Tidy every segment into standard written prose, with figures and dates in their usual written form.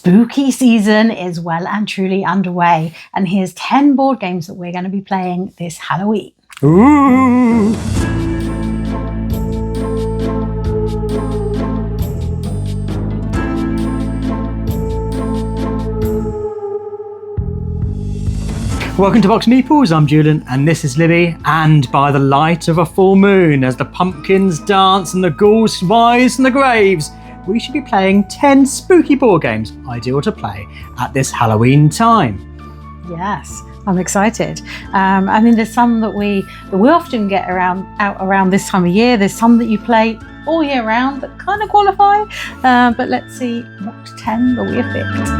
spooky season is well and truly underway, and here's 10 board games that we're going to be playing this Halloween. Ooh. Welcome to Box Meeples, I'm Julian and this is Libby, and by the light of a full moon, as the pumpkins dance and the ghouls rise from the graves, we should be playing 10 spooky board games ideal to play at this Halloween time. Yes, I'm excited. I mean, there's some that we often get out around this time of year. There's some that you play all year round that kind of qualify, but let's see what 10 that we have picked.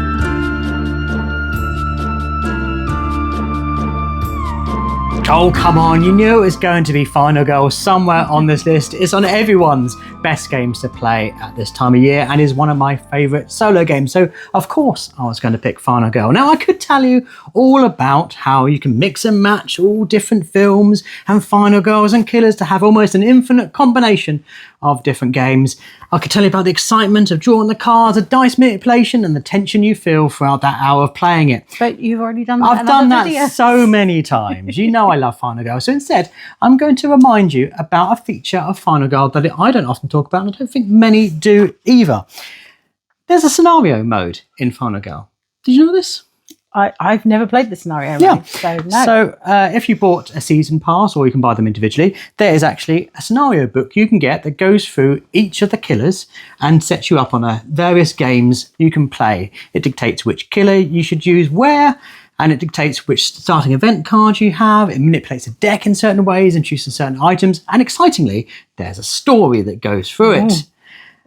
Oh, come on, you knew it was going to be Final Girl somewhere on this list. It's on everyone's best games to play at this time of year and is one of my favourite solo games. So, of course, I was going to pick Final Girl. Now, I could tell you all about how you can mix and match all different films and Final Girls and Killers to have almost an infinite combination of different games. I could tell you about the excitement of drawing the cards, the dice manipulation and the tension you feel throughout that hour of playing it. But you've already done that. I've done that so many times. You know I love Final Girl. So instead, I'm going to remind you about a feature of Final Girl that I don't often talk about, and I don't think many do either. There's a scenario mode in Final Girl. Did you know this? I've never played the scenario mode, so no. So if you bought a season pass, or you can buy them individually, there is actually a scenario book you can get that goes through each of the killers and sets you up on various games you can play. It dictates which killer you should use where, and it dictates which starting event cards you have. It manipulates the deck in certain ways and chooses certain items. And excitingly, there's a story that goes through it.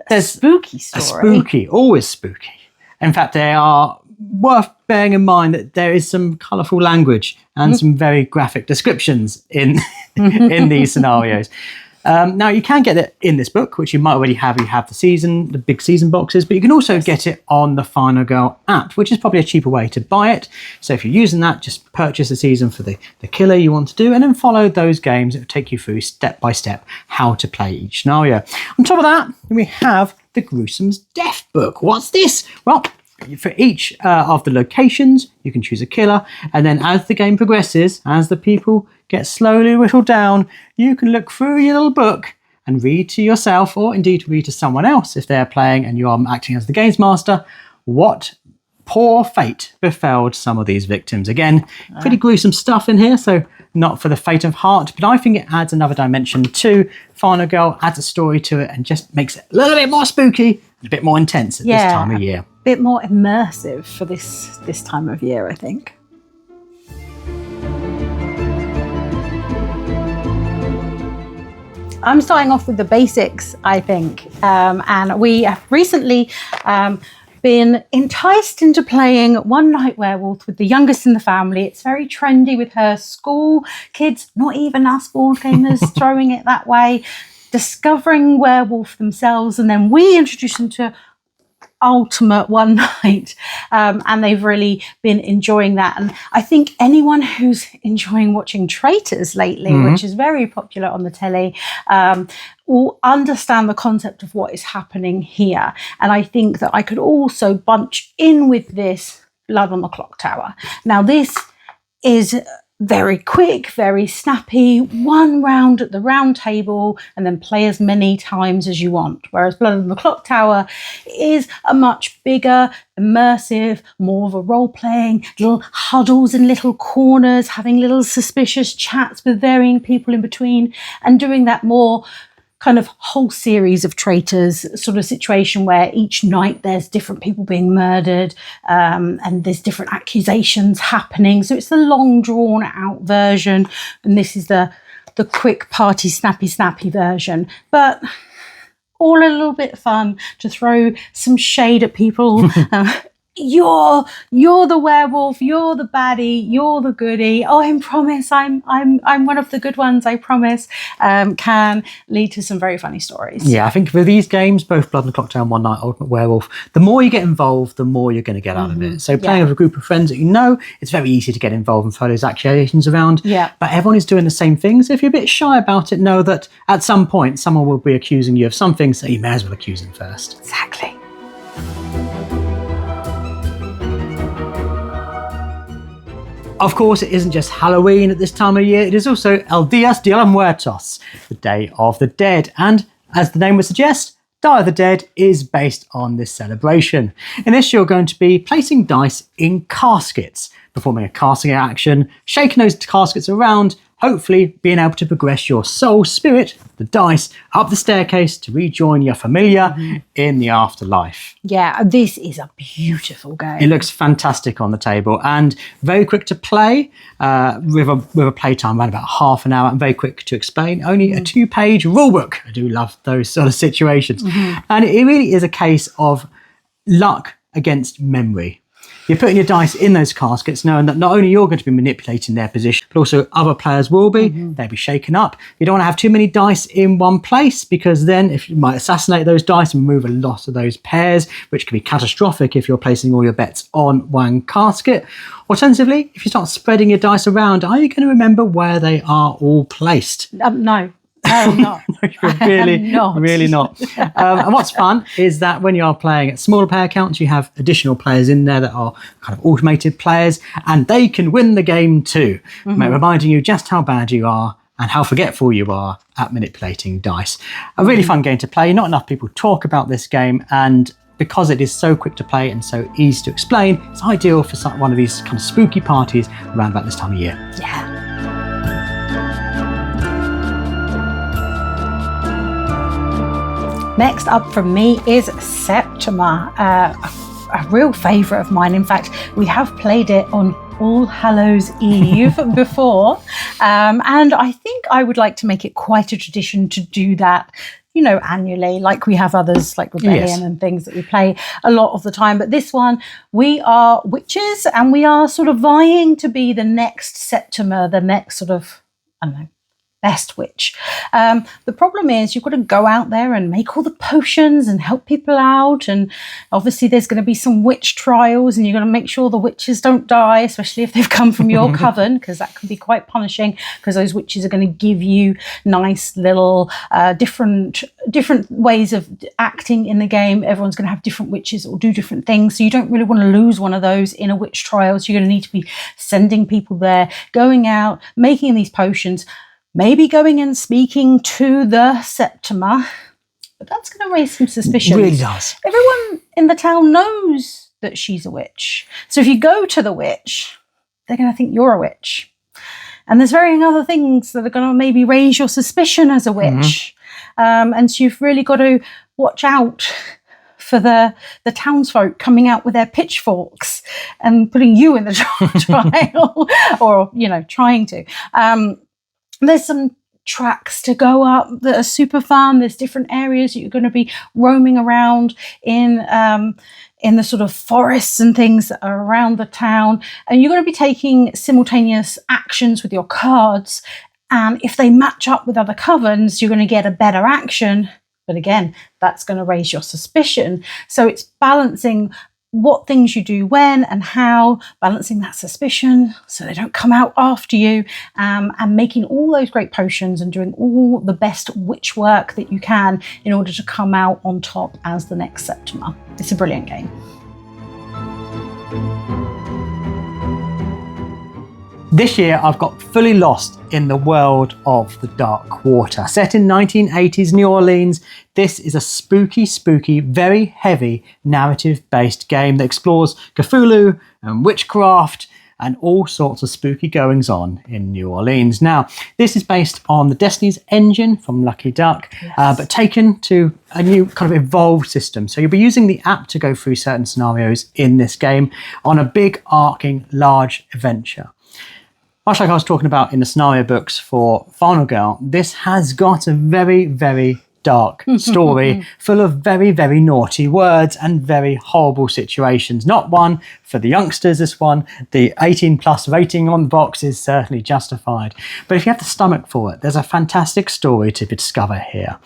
There's a spooky story. Always spooky. In fact, they are worth bearing in mind that there is some colourful language and some very graphic descriptions in these scenarios. Now, you can get it in this book, which you might already have. You have the big season boxes, but you can also get it on the Final Girl app, which is probably a cheaper way to buy it. So if you're using that, just purchase the season for the killer you want to do, and then follow those games that will take you through step by step how to play each scenario. On top of that, we have the Gruesome's Death book. What's this? Well, for each of the locations, you can choose a killer, and then as the game progresses, as the people get slowly whittled down, you can look through your little book and read to yourself, or indeed read to someone else if they're playing and you are acting as the games master, what poor fate befell some of these victims. Again, pretty gruesome stuff in here, so not for the faint of heart, but I think it adds another dimension to Final Girl, adds a story to it, and just makes it a little bit more spooky and a bit more intense at this time of year. Bit more immersive for this time of year, I think. I'm starting off with the basics, I think, and we have recently been enticed into playing One Night Werewolf with the youngest in the family. It's very trendy with her school kids, not even us board gamers, throwing it that way, discovering werewolf themselves, and then we introduce them to ultimate one night, and they've really been enjoying that. And I think anyone who's enjoying watching Traitors lately, which is very popular on the telly, will understand the concept of what is happening here. And I think that I could also bunch in with this Blood on the Clocktower. Now, this is very quick, very snappy, one round at the round table and then play as many times as you want. Whereas Blood on the Clocktower is a much bigger, immersive, more of a role-playing, little huddles in little corners, having little suspicious chats with varying people in between, and doing that more kind of whole series of traitors sort of situation where each night there's different people being murdered, and there's different accusations happening. So it's the long drawn out version, and this is the quick party snappy version, but all a little bit fun to throw some shade at people. You're the werewolf, you're the baddie, you're the goodie. Oh, I promise I'm one of the good ones, I promise. Can lead to some very funny stories. Yeah, I think with these games, both Blood and Clocktower and One Night Ultimate Werewolf, the more you get involved, the more you're going to get out of it. So playing with a group of friends that you know, it's very easy to get involved and throw those accusations around. Yeah. But everyone is doing the same thing. So if you're a bit shy about it, know that at some point someone will be accusing you of something, so you may as well accuse them first. Exactly. Of course, it isn't just Halloween at this time of year, it is also El Días de los Muertos, the Day of the Dead. And as the name would suggest, Day of the Dead is based on this celebration. In this, you're going to be placing dice in caskets, performing a casting action, shaking those caskets around, hopefully being able to progress your soul spirit, the dice, up the staircase to rejoin your familiar in the afterlife. Yeah, this is a beautiful game. It looks fantastic on the table and very quick to play, with a playtime around about half an hour, and very quick to explain. Only a 2-page rulebook. I do love those sort of situations. And it really is a case of luck against memory. You're putting your dice in those caskets knowing that not only you're going to be manipulating their position, but also other players will be. They'll be shaken up. You don't want to have too many dice in one place, because then if you might assassinate those dice and remove a lot of those pairs, which can be catastrophic if you're placing all your bets on one casket. Alternatively, if you start spreading your dice around, are you going to remember where they are all placed? No. I'm not. Really not. And what's fun is that when you are playing at smaller player counts, you have additional players in there that are kind of automated players, and they can win the game too, reminding you just how bad you are and how forgetful you are at manipulating dice. A really fun game to play. Not enough people talk about this game, and because it is so quick to play and so easy to explain, it's ideal for one of these kind of spooky parties around about this time of year. Yeah. Next up from me is Septima, a real favourite of mine. In fact, we have played it on All Hallows Eve before, and I think I would like to make it quite a tradition to do that, you know, annually, like we have others like Rebellion and things that we play a lot of the time. But this one, we are witches, and we are sort of vying to be the next Septima, the next sort of, I don't know, best witch. The problem is you've got to go out there and make all the potions and help people out, and obviously there's going to be some witch trials, and you're going to make sure the witches don't die, especially if they've come from your coven, because that can be quite punishing, because those witches are going to give you nice little different ways of acting in the game. Everyone's going to have different witches that will do different things, so you don't really want to lose one of those in a witch trial. So you're going to need to be sending people there, going out, making these potions, maybe going and speaking to the Septima, but that's going to raise some suspicions. It really does. Everyone in the town knows that she's a witch. So if you go to the witch, they're going to think you're a witch. And there's varying other things that are going to maybe raise your suspicion as a witch. And so you've really got to watch out for the townsfolk coming out with their pitchforks and putting you in the trial, or, you know, trying to. There's some tracks to go up that are super fun. There's different areas that you're going to be roaming around in the sort of forests and things that are around the town. And you're going to be taking simultaneous actions with your cards. And if they match up with other covens, you're going to get a better action. But again, that's going to raise your suspicion. So it's balancing what things you do when and how, balancing that suspicion so they don't come out after you, and making all those great potions and doing all the best witch work that you can in order to come out on top as the next Septima. It's a brilliant game. This year, I've got fully lost in the world of the Dark Quarter. Set in 1980s New Orleans, this is a spooky, very heavy narrative-based game that explores Cthulhu and witchcraft and all sorts of spooky goings-on in New Orleans. Now, this is based on the Destiny's engine from Lucky Duck, but taken to a new kind of evolved system. So you'll be using the app to go through certain scenarios in this game on a big, arcing, large adventure. Much like I was talking about in the scenario books for Final Girl, this has got a very dark story full of very naughty words and very horrible situations. Not one for the youngsters, this one. The 18+ rating on the box is certainly justified. But if you have the stomach for it, there's a fantastic story to discover here.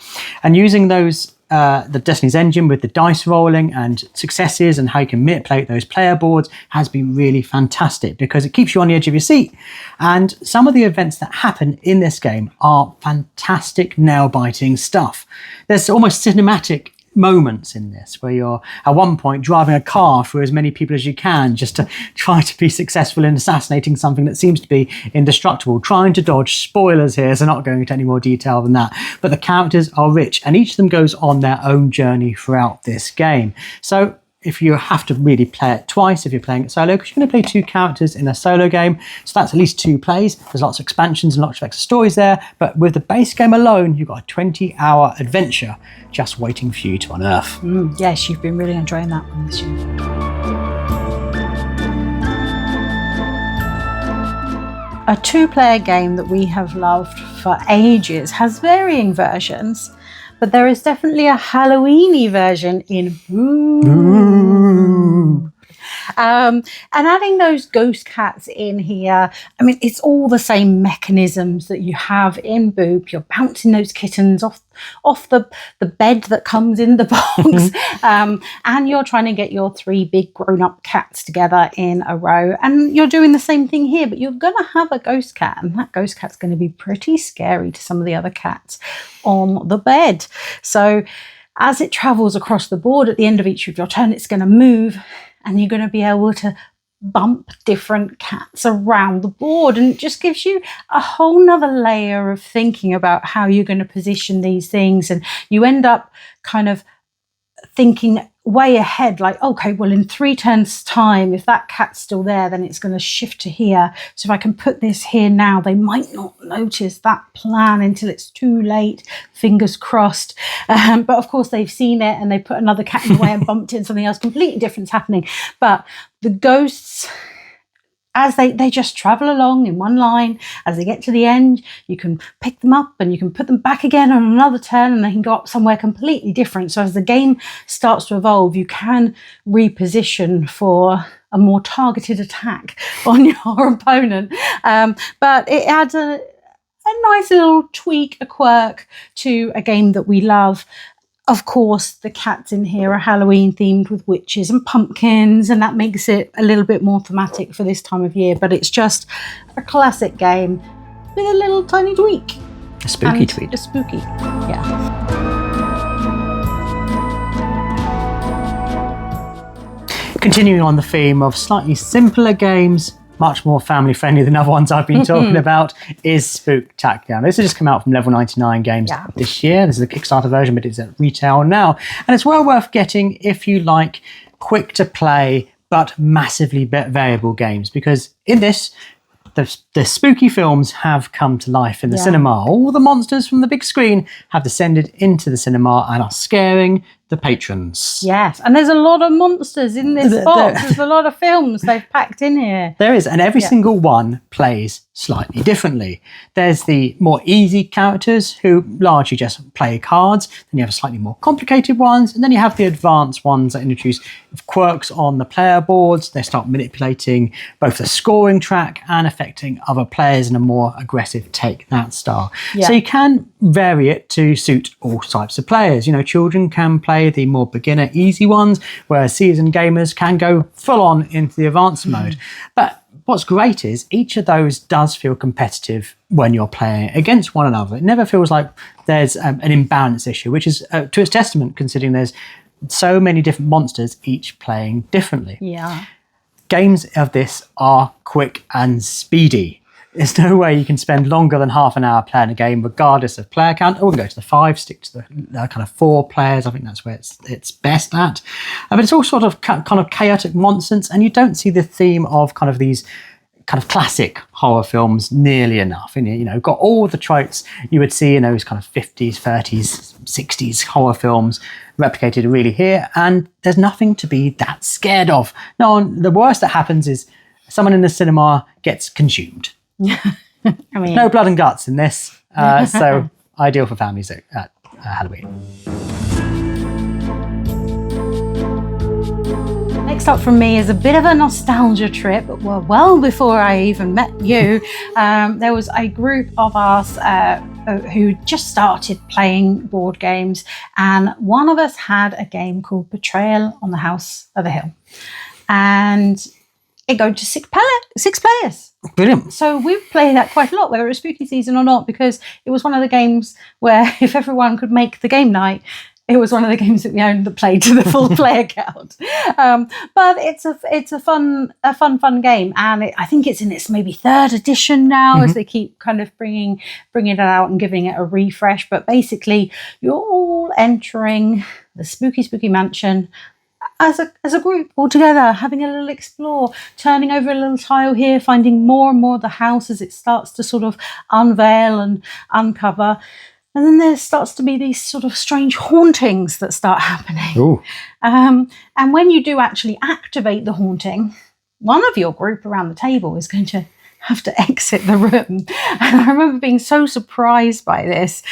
And using those the Destiny's engine with the dice rolling and successes and how you can manipulate those player boards has been really fantastic, because it keeps you on the edge of your seat. And some of the events that happen in this game are fantastic, nail-biting stuff. There's almost cinematic moments in this where you're at one point driving a car through as many people as you can just to try to be successful in assassinating something that seems to be indestructible, trying to dodge spoilers here, so not going into any more detail than that. But the characters are rich, and each of them goes on their own journey throughout this game. So if you have to really play it twice, if you're playing it solo, because you're going to play 2 characters in a solo game, so that's at least 2 plays. There's lots of expansions and lots of extra stories there, but with the base game alone, you've got a 20-hour adventure just waiting for you to unearth. Yes, you've been really enjoying that one this year. A 2-player game that we have loved for ages has varying versions, but there is definitely a Halloween-y version in BOOoop. And adding those ghost cats in here, I mean, it's all the same mechanisms that you have in BOOoop. You're bouncing those kittens off the bed that comes in the box, and you're trying to get your 3 big grown-up cats together in a row. And you're doing the same thing here, but you're going to have a ghost cat, and that ghost cat's going to be pretty scary to some of the other cats on the bed. So as it travels across the board at the end of each of your turn, it's going to move, and you're going to be able to bump different cats around the board, and it just gives you a whole nother layer of thinking about how you're going to position these things. And you end up kind of thinking way ahead, like, okay, well, in 3 turns time, if that cat's still there, then it's going to shift to here. So if I can put this here now, they might not notice that plan until it's too late, fingers crossed. But of course they've seen it and they put another cat in the way and bumped into something else, completely different's happening. But the ghosts, as they just travel along in one line, as they get to the end, you can pick them up and you can put them back again on another turn, and they can go up somewhere completely different. So as the game starts to evolve, you can reposition for a more targeted attack on your opponent. But it adds a nice little tweak, a quirk to a game that we love. Of course, the cats in here are Halloween themed with witches and pumpkins, and that makes it a little bit more thematic for this time of year. But it's just a classic game with a little tiny tweak. A spooky tweak. A spooky, yeah. Continuing on the theme of slightly simpler games, much more family friendly than other ones I've been talking about, is Spooktacular. This has just come out from Level 99 Games this year. This is the Kickstarter version, but it's at retail now. And it's well worth getting if you like quick to play but massively variable games, because in this, the spooky films have come to life in the cinema. All the monsters from the big screen have descended into the cinema and are scaring the patrons. Yes, and there's a lot of monsters in this box. There's a lot of films they've packed in here. There is, and every single one plays slightly differently. There's the more easy characters who largely just play cards. Then you have slightly more complicated ones, and then you have the advanced ones that introduce quirks on the player boards. They start manipulating both the scoring track and affecting other players in a more aggressive take that style. So you can vary it to suit all types of players. You know, children can play the more beginner easy ones, whereas seasoned gamers can go full on into the advanced mode. But what's great is each of those does feel competitive when you're playing against one another. It never feels like there's an imbalance issue, which is to its testament, considering there's so many different monsters, each playing differently. Yeah. Games of this are quick and speedy. There's no way you can spend longer than half an hour playing a game, regardless of player count. I wouldn't go to the 5, stick to the kind of 4 players. I think that's where it's best at. But it's all sort of kind of chaotic nonsense, and you don't see the theme of kind of these kind of classic horror films nearly enough. And you know, got all the tropes you would see in those kind of 50s, 30s, 60s horror films replicated really here, and there's nothing to be that scared of. No, the worst that happens is someone in the cinema gets consumed. I mean, no blood and guts in this, so ideal for families at Halloween. Next up from me is a bit of a nostalgia trip. Well before I even met you, there was a group of us who just started playing board games, and one of us had a game called Betrayal on the House of the Hill, and it goes to 6 players. Brilliant. So we've played that quite a lot, whether it was spooky season or not, because it was one of the games where if everyone could make the game night, It was one of the games that we owned that played to the full player count. But it's a fun game, and I think it's in its maybe 3rd edition now, as they keep kind of bringing it out and giving it a refresh. But basically, you're all entering the spooky mansion as a group all together, having a little explore, turning over a little tile here, finding more and more of the house as it starts to sort of unveil and uncover. And then there starts to be these sort of strange hauntings that start happening. And when you do actually activate the haunting, one of your group around the table is going to have to exit the room. And I remember being so surprised by this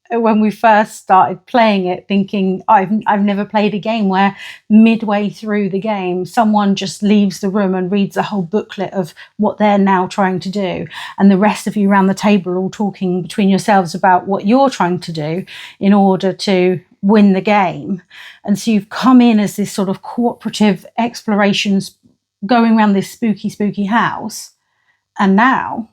when we first started playing it, thinking, I've never played a game where midway through the game, someone just leaves the room and reads a whole booklet of what they're now trying to do. And the rest of you around the table are all talking between yourselves about what you're trying to do in order to win the game. And so you've come in as this sort of cooperative explorations going around this spooky house. And now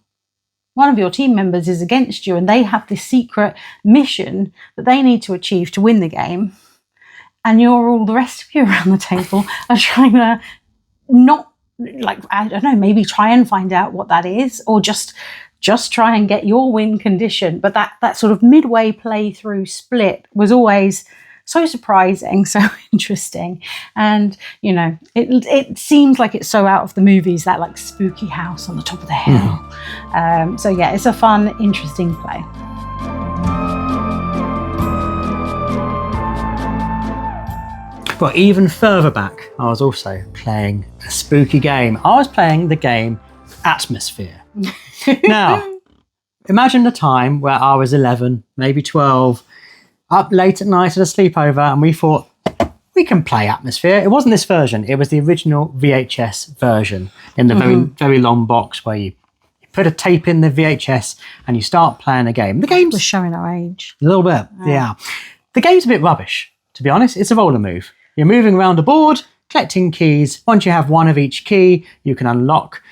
one of your team members is against you, and they have this secret mission that they need to achieve to win the game. And the rest of you around the table are trying to maybe try and find out what that is, or just try and get your win condition. But that sort of midway playthrough split was always so surprising, so interesting. And, it seems like it's so out of the movies, that like spooky house on the top of the hill. So yeah, it's a fun, interesting play. But even further back, I was also playing a spooky game. I was playing the game Atomosfear. Now, imagine the time where I was 11, maybe 12, up late at night at a sleepover, and we thought, we can play Atmosphere. It wasn't this version. It was the original VHS version in the very long box where you put a tape in the VHS and you start playing a game. The game's... We're showing our age. A little bit, yeah. The game's a bit rubbish, to be honest. It's a roller move. You're moving around a board, collecting keys. Once you have one of each key, you can unlock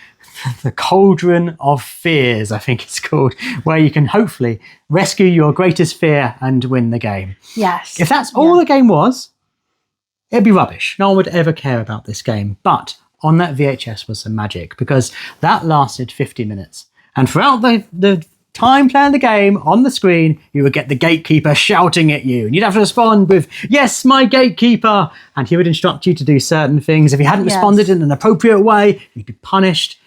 the Cauldron of Fears, I think it's called, where you can hopefully rescue your greatest fear and win the game. Yes. If that's all the game was, it'd be rubbish. No one would ever care about this game. But on that VHS was some magic, because that lasted 50 minutes. And throughout the time playing the game, on the screen, you would get the gatekeeper shouting at you. And you'd have to respond with, "Yes, my gatekeeper." And he would instruct you to do certain things. If you hadn't responded in an appropriate way, you'd be punished.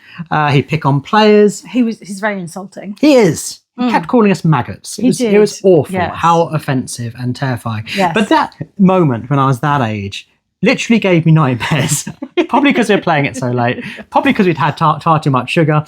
He'd pick on players. He's very insulting. He is. He kept calling us maggots. It was awful. Yes. How offensive and terrifying. Yes. But that moment when I was that age literally gave me nightmares. Probably because we were playing it so late. Probably because we'd had far too much sugar.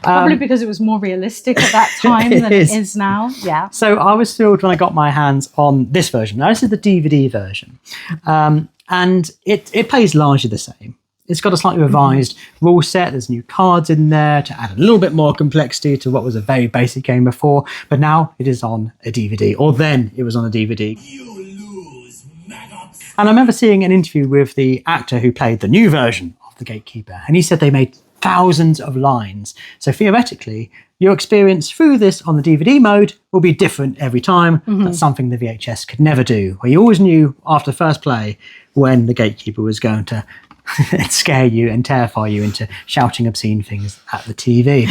Probably because it was more realistic at that time than it is now. Yeah. So I was thrilled when I got my hands on this version. Now, this is the DVD version. And it plays largely the same. It's got a slightly revised rule set. There's new cards in there to add a little bit more complexity to what was a very basic game before. But now it is on a DVD, or then it was on a DVD. You lose, maggots. And I remember seeing an interview with the actor who played the new version of the Gatekeeper, and he said they made thousands of lines. So theoretically, your experience through this on the DVD mode will be different every time. That's something the VHS could never do, where you always knew after first play when the Gatekeeper was going to scare you and terrify you into shouting obscene things at the TV.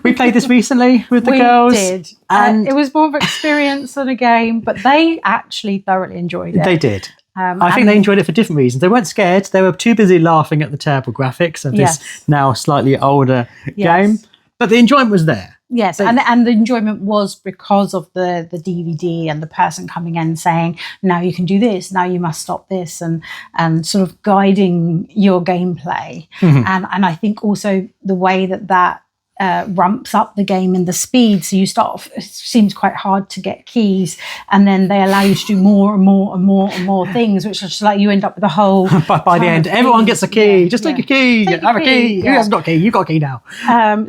We played this recently with the girls. We did. And it was more of an experience than a game, but they actually thoroughly enjoyed it. They did. I think they enjoyed it for different reasons. They weren't scared. They were too busy laughing at the terrible graphics of this now slightly older game. But the enjoyment was there. Yes, and the enjoyment was because of the DVD and the person coming in saying, now you can do this, now you must stop this, and sort of guiding your gameplay. And I think also the way that ramps up the game and the speed. So you start off, it seems quite hard to get keys, and then they allow you to do more and more and more and more things, which is just like you end up with a whole... by the end, everyone gets a key. Just take a key. Have a key. Who hasn't got a key? You got a key now.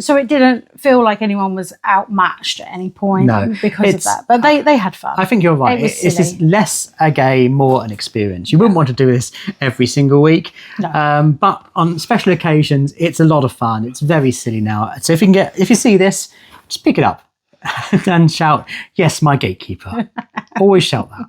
So it didn't feel like anyone was outmatched at any point because of that. But they had fun. I think you're right. It's just less a game, more an experience. You wouldn't want to do this every single week. No. But on special occasions, it's a lot of fun. It's very silly now. So if you see this, just pick it up and shout, "Yes, my Gatekeeper." Always shout that.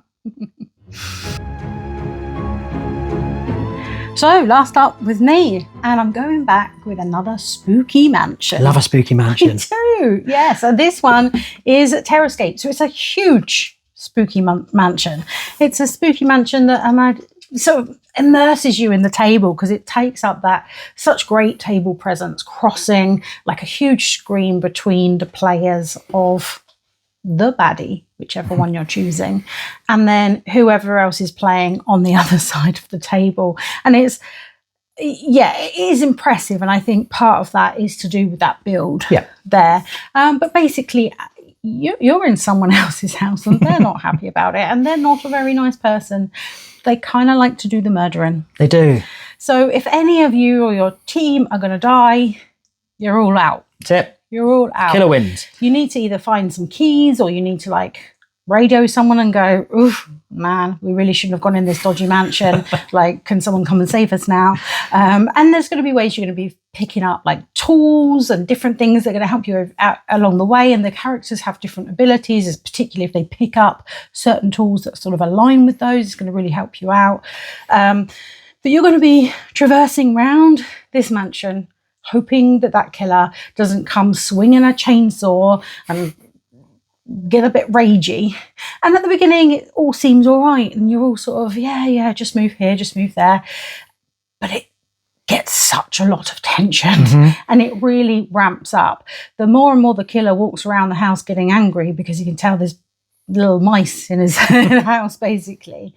So last up with me, and I'm going back with another spooky mansion. Love a spooky mansion. Me too. Yeah, so this one is Terrorscape. So it's a huge spooky mansion. It's a spooky mansion that sort of immerses you in the table because it takes up that such great table presence, crossing like a huge screen between the players of the baddie, whichever one you're choosing, and then whoever else is playing on the other side of the table. And it is impressive, and I think part of that is to do with that build there. But basically, you're in someone else's house and they're not happy about it, and they're not a very nice person. They kind of like to do the murdering. They do. So if any of you or your team are going to die, you're all out. That's it. You're all out. Killer wins. You need to either find some keys, or you need to like radio someone and go, oof, man, we really shouldn't have gone in this dodgy mansion. Like, can someone come and save us now? And there's going to be ways you're going to be picking up like tools and different things that are going to help you out along the way. And the characters have different abilities, particularly if they pick up certain tools that sort of align with those, it's going to really help you out. But you're going to be traversing around this mansion, hoping that killer doesn't come swinging a chainsaw and get a bit ragey. And at the beginning, it all seems all right. And you're all sort of, yeah, just move here, just move there. But it gets such a lot of tension and it really ramps up. The more and more the killer walks around the house getting angry because you can tell there's little mice in his house, basically,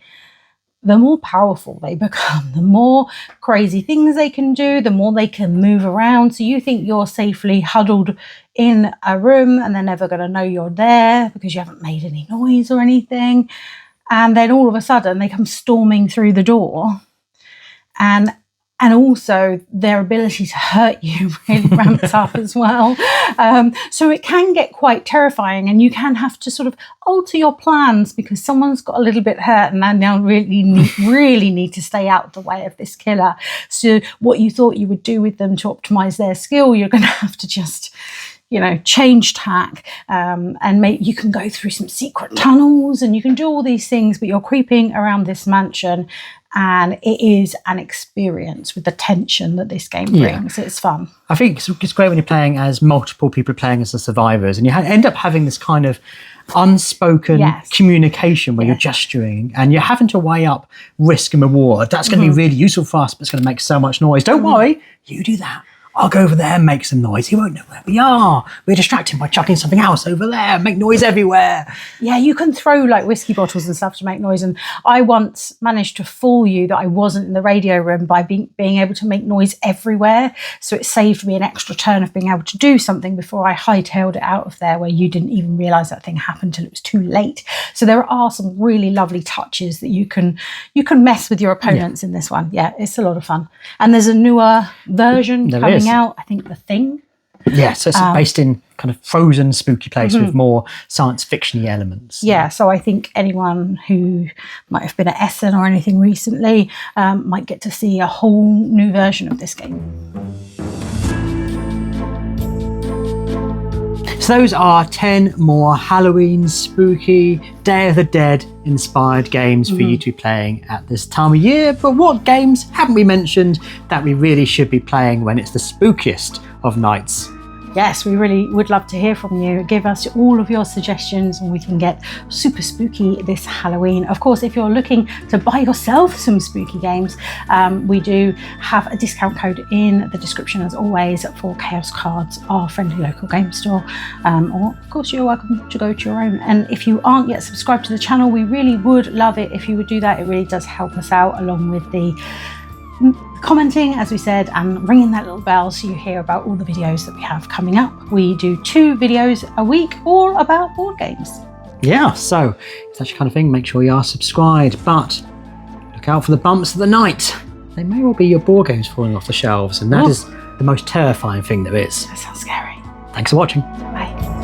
the more powerful they become, the more crazy things they can do, the more they can move around. So you think you're safely huddled in a room and they're never going to know you're there because you haven't made any noise or anything. And then all of a sudden they come storming through the door, and also their ability to hurt you really ramps up as well. So it can get quite terrifying, and you can have to sort of alter your plans because someone's got a little bit hurt and they now really need to stay out of the way of this killer. So what you thought you would do with them to optimize their skill, you're going to have to just, change tack, and you can go through some secret tunnels and you can do all these things, but you're creeping around this mansion. And it is an experience with the tension that this game brings. It's fun. I think it's great when you're playing as multiple people playing as the survivors, and you end up having this kind of unspoken communication where you're gesturing and you're having to weigh up risk and reward. That's going to be really useful for us, but it's going to make so much noise. Don't worry, you do that. I'll go over there and make some noise. He won't know where we are. We're distracting by chucking something else over there. Make noise everywhere. Yeah, you can throw like whiskey bottles and stuff to make noise. And I once managed to fool you that I wasn't in the radio room by being able to make noise everywhere. So it saved me an extra turn of being able to do something before I hightailed it out of there, where you didn't even realise that thing happened till it was too late. So there are some really lovely touches that you can mess with your opponents in this one. Yeah, it's a lot of fun. And there's a newer version coming out, I think The Thing. Yeah, so it's based in kind of frozen, spooky place with more science fiction-y elements. Yeah, so I think anyone who might have been at Essen or anything recently might get to see a whole new version of this game. So those are 10 more Halloween, spooky, Day of the Dead inspired games for you to be playing at this time of year. But what games haven't we mentioned that we really should be playing when it's the spookiest of nights? Yes, we really would love to hear from you. Give us all of your suggestions and we can get super spooky this Halloween. Of course, if you're looking to buy yourself some spooky games, we do have a discount code in the description as always for Chaos Cards, our friendly local game store. Or of course, you're welcome to go to your own. And if you aren't yet subscribed to the channel, we really would love it if you would do that. It really does help us out, along with the commenting, as we said, and ringing that little bell so you hear about all the videos that we have coming up. We do 2 videos a week all about board games. Yeah, so if that's your kind of thing, make sure you are subscribed, but look out for the bumps of the night. They may well be your board games falling off the shelves, and that is the most terrifying thing there is. That sounds scary. Thanks for watching. Bye.